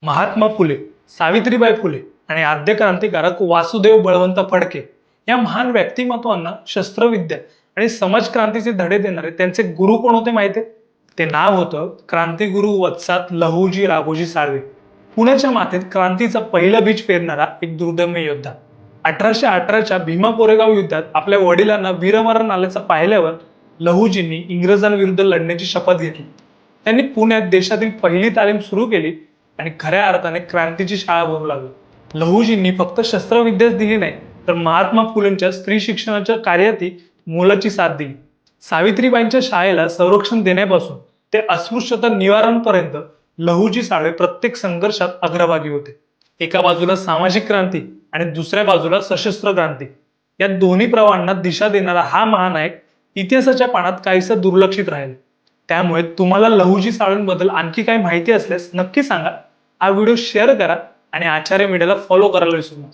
महात्मा फुले, सावित्रीबाई फुले आणि आद्य क्रांतिकारक वासुदेव बळवंत फडके या महान व्यक्तिमत्वांना शस्त्रविद्या आणि समाजक्रांतीचे धडे देणारे त्यांचे गुरु कोण होते माहिती आहे? ते नाव होतं क्रांतिगुरु वत्सात लहुजी राघोजी साळवे. पुण्याच्या मातीत क्रांतीचं पहिलं बीज पेरणारा एक दुर्दम्य योद्धा. 1818च्या भीमा कोरेगाव युद्धात आपल्या वडिलांना वीरमरण आल्याचं पाहिल्यावर लहुजींनी इंग्रजांविरुद्ध लढण्याची शपथ घेतली. त्यांनी पुण्यात देशातील पहिली तालीम सुरू केली आणि खऱ्या अर्थाने क्रांतीची शाळा भरू लागली. लहुजींनी फक्त शस्त्रविद्याच दिली नाही, तर महात्मा फुलेंच्या स्त्री शिक्षणाच्या कार्यातही मोलाची साथ दिली. सावित्रीबाईंच्या शाळेला संरक्षण देण्यापासून ते अस्पृश्यता निवारणपर्यंत लहुजी साळवे प्रत्येक संघर्षात अग्रभागी होते. एका बाजूला सामाजिक क्रांती आणि दुसऱ्या बाजूला सशस्त्र क्रांती, या दोन्ही प्रवाहांना दिशा देणारा हा महानायक इतिहासाच्या पानात काहीसं दुर्लक्षित राहील. त्यामुळे तुम्हाला लहुजी साळवेंबद्दल आणखी काही माहिती असल्यास नक्की सांगा. हा व्हिडिओ शेअर करा आणि आचार्य मीडियाला फॉलो करायला विसरू नका.